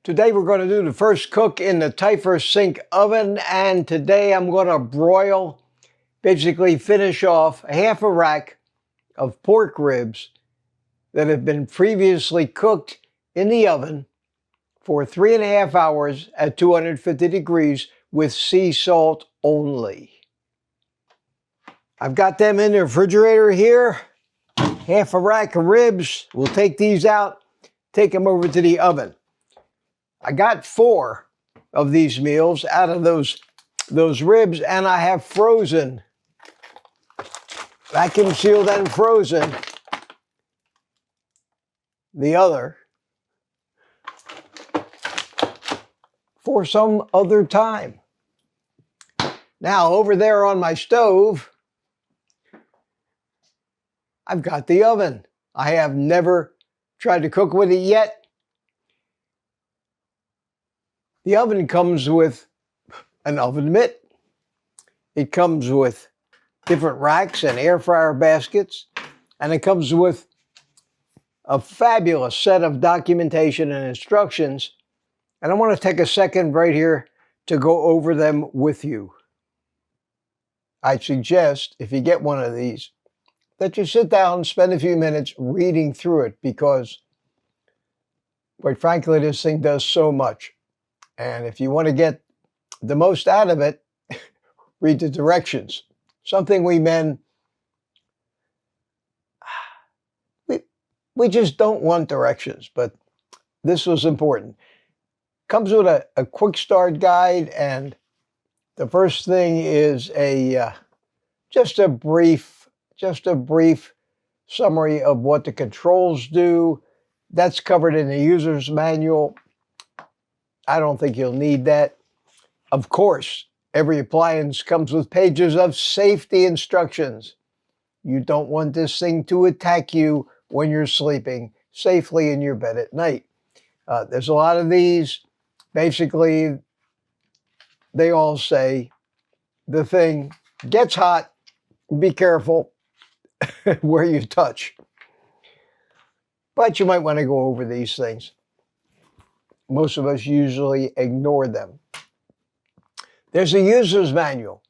Today we're going to do the first cook in the TYPHUR SYNC oven, and today I'm going to broil, basically finish off half a rack of pork ribs that have been previously cooked in the oven for 3.5 hours at 250 degrees with sea salt only. I've got them in the refrigerator here, half a rack of ribs. We'll take these out, take them over to the oven. I got 4 of these meals out of those ribs, and I have frozen, vacuum sealed and frozen, the other for some other time. Now, over there on my stove, I've got the oven. I have never tried to cook with it yet. The oven comes with an oven mitt. It comes with different racks and air fryer baskets, and it comes with a fabulous set of documentation and instructions. And I want to take a second right here to go over them with you. I suggest, if you get one of these, that you sit down and spend a few minutes reading through it, because, quite frankly, this thing does so much. And if you want to get the most out of it, read the directions. Something we men, we just don't want directions, but this was important. Comes with a quick start guide, and the first thing is just a brief summary of what the controls do. That's covered in the user's manual. I don't think you'll need that. Of course, every appliance comes with pages of safety instructions. You don't want this thing to attack you when you're sleeping safely in your bed at night. There's a lot of these. Basically, they all say the thing gets hot, be careful where you touch. But you might want to go over these things. Most of us usually ignore them. There's a user's manual,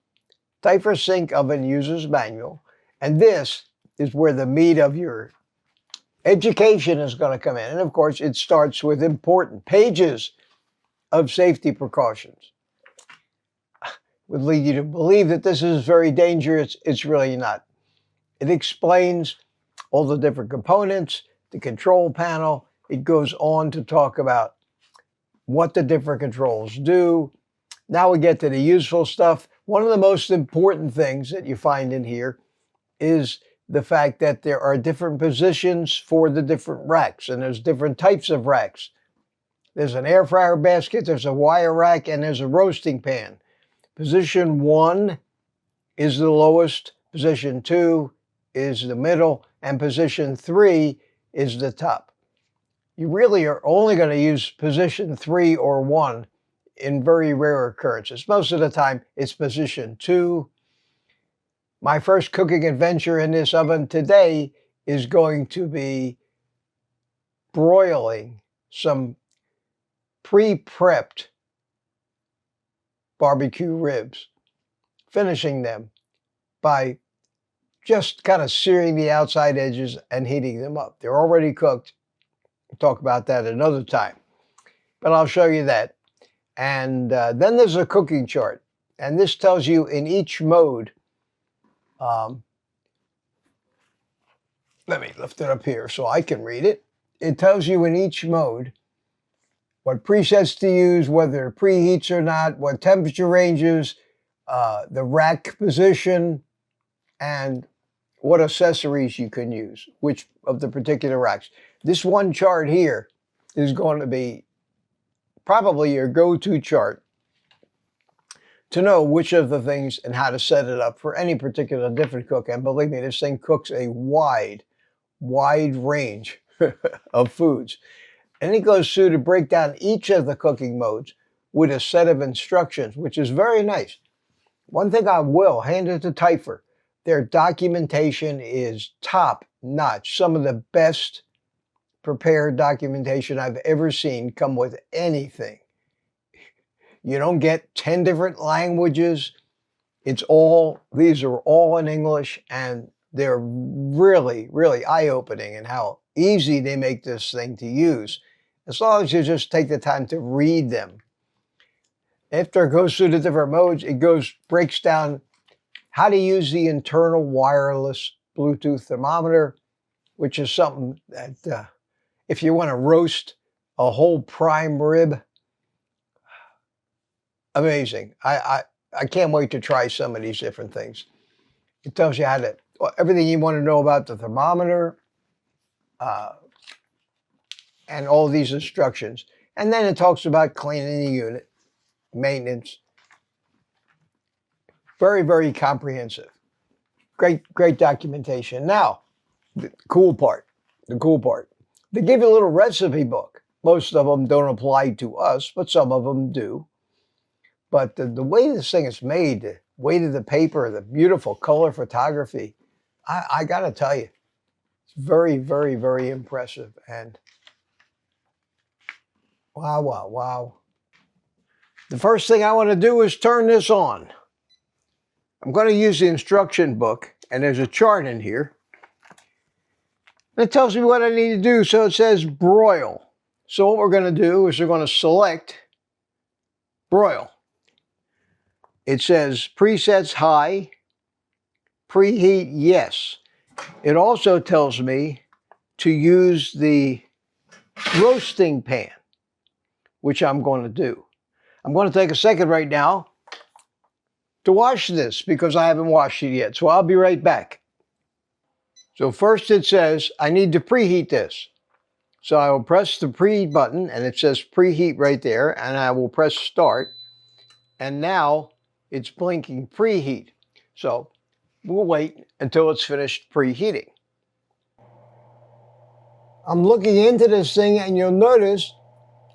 TYPHUR SYNC Oven User's Manual, and this is where the meat of your education is going to come in. And of course, it starts with important pages of safety precautions. Would lead you to believe that this is very dangerous. It's really not. It explains all the different components, the control panel. It goes on to talk about what the different controls do. Now we get to the useful stuff. One of the most important things that you find in here is the fact that there are different positions for the different racks, and there's different types of racks. There's an air fryer basket, there's a wire rack, and there's a roasting pan. Position 1 is the lowest, position 2 is the middle, and position 3 is the top. You really are only going to use position 3 or 1 in very rare occurrences. Most of the time, it's position 2. My first cooking adventure in this oven today is going to be broiling some pre-prepped barbecue ribs, finishing them by just kind of searing the outside edges and heating them up. They're already cooked. We'll talk about that another time, but I'll show you that. And then there's a cooking chart, and this tells you in each mode. Let me lift it up here so I can read it. It tells you in each mode what presets to use, whether it preheats or not, what temperature ranges, the rack position, and what accessories you can use, which of the particular racks. This one chart here is going to be probably your go-to chart to know which of the things and how to set it up for any particular different cook. And believe me, this thing cooks a wide range of foods. And it goes through to break down each of the cooking modes with a set of instructions, which is very nice. One thing I will hand it to TYPHUR, their documentation is top notch. Some of the best prepared documentation I've ever seen come with anything. You don't get 10 different languages. These are all in English, and they're really, really eye-opening in how easy they make this thing to use, as long as you just take the time to read them. After it goes through the different modes, it breaks down how to use the internal wireless Bluetooth thermometer, which is something that if you want to roast a whole prime rib, amazing. I can't wait to try some of these different things. It tells you everything you want to know about the thermometer, and all these instructions. And then it talks about cleaning the unit, maintenance. Very, very comprehensive. Great documentation. Now, the cool part. They give you a little recipe book. Most of them don't apply to us, but some of them do. But the way this thing is made, the weight of the paper, the beautiful color photography, I got to tell you, it's very, very, very impressive. And wow, wow, wow. The first thing I want to do is turn this on. I'm going to use the instruction book, and there's a chart in here. And it tells me what I need to do. So it says broil. So what we're going to do is we're going to select broil. It says presets high, preheat yes. It also tells me to use the roasting pan, which I'm going to do. I'm going to take a second right now to wash this because I haven't washed it yet. So I'll be right back. So first it says I need to preheat this. So I will press the preheat button, and it says preheat right there, and I will press start. And now it's blinking preheat. So we'll wait until it's finished preheating. I'm looking into this thing, and you'll notice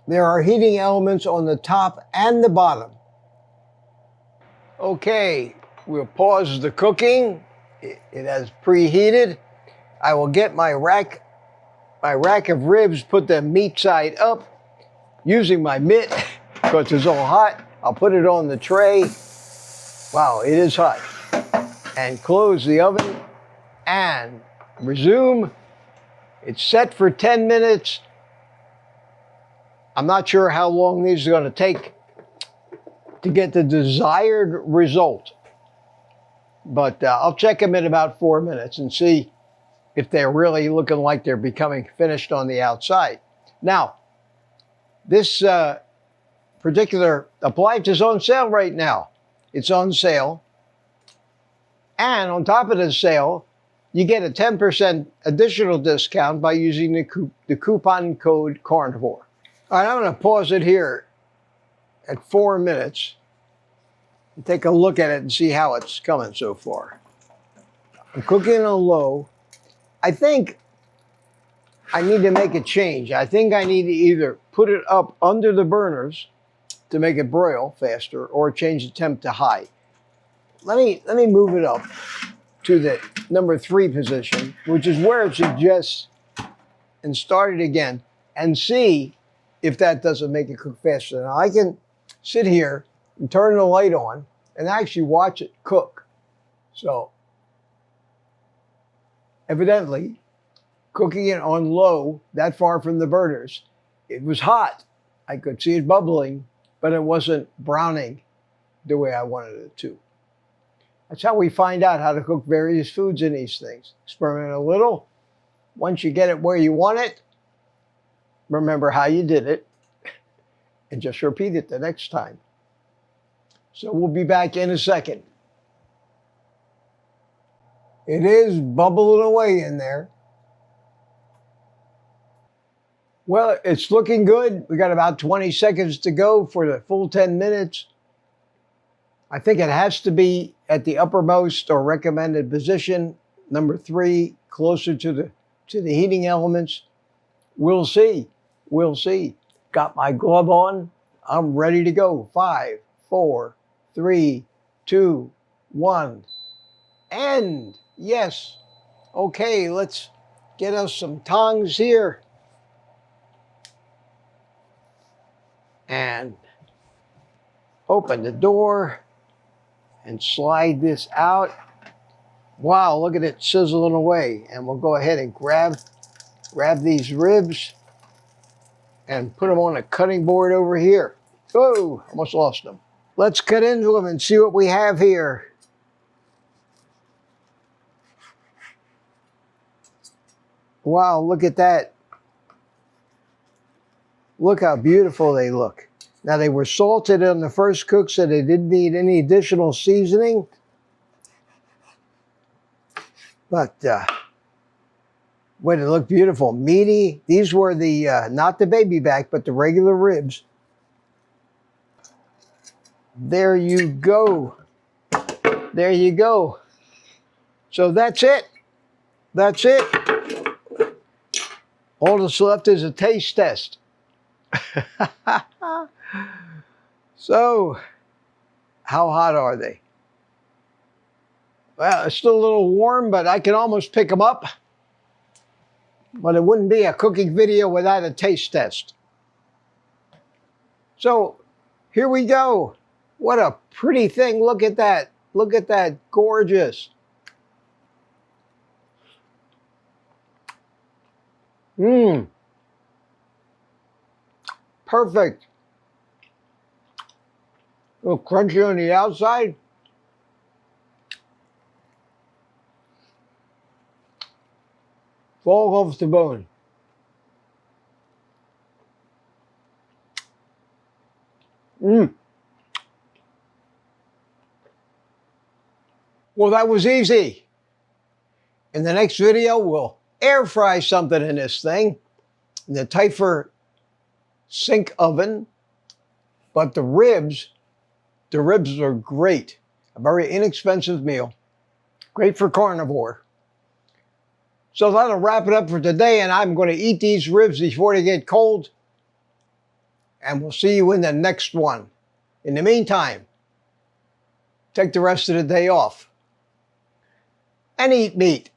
there are heating elements on the top and the bottom. Okay, we'll pause the cooking. It has preheated. I will get my rack of ribs, put the meat side up using my mitt because it's all hot. I'll put it on the tray. Wow, it is hot. And close the oven and resume. It's set for 10 minutes. I'm not sure how long these are going to take to get the desired result. But I'll check them in about 4 minutes and see if they're really looking like they're becoming finished on the outside. Now, this particular appliance is on sale right now. It's on sale. And on top of the sale, you get a 10% additional discount by using the coupon code carnivore. All right, I'm going to pause it here at 4 minutes and take a look at it and see how it's coming so far. I'm cooking on low. I think I need to make a change. I think I need to either put it up under the burners to make it broil faster or change the temp to high. Let me move it up to the number 3 position, which is where it suggests, and start it again and see if that doesn't make it cook faster. Now I can sit here and turn the light on and actually watch it cook. So evidently, cooking it on low, that far from the burners, it was hot. I could see it bubbling, but it wasn't browning the way I wanted it to. That's how we find out how to cook various foods in these things. Experiment a little. Once you get it where you want it, remember how you did it, and just repeat it the next time. So we'll be back in a second. It is bubbling away in there. Well, it's looking good. We got about 20 seconds to go for the full 10 minutes. I think it has to be at the uppermost or recommended position, number 3, closer to the heating elements. We'll see. We'll see. Got my glove on. I'm ready to go. 5, 4, 3, 2, 1. End. Yes. Okay, let's get us some tongs here. and open the door and slide this out. Wow, look at it sizzling away. And we'll go ahead and grab these ribs and put them on a cutting board over here. Oh, almost lost them. Let's cut into them and see what we have here. Wow, look at that. Look how beautiful they look. Now, they were salted on the first cook, so they didn't need any additional seasoning. But, boy, they look beautiful. Meaty. These were the, not the baby back, but the regular ribs. There you go. There you go. So that's it. That's it. All that's left is a taste test. So, how hot are they? Well, it's still a little warm, but I can almost pick them up. But it wouldn't be a cooking video without a taste test. So, here we go. What a pretty thing. Look at that. Look at that. Gorgeous. Mmm. Perfect. A little crunchy on the outside. Fall off the bone. Mmm. Well, that was easy. In the next video, we'll air fry something in this thing, in the TYPHUR SYNC oven. But the ribs are great. A very inexpensive meal. Great for carnivore. So that'll wrap it up for today, and I'm going to eat these ribs before they get cold. And we'll see you in the next one. In the meantime, take the rest of the day off and eat meat.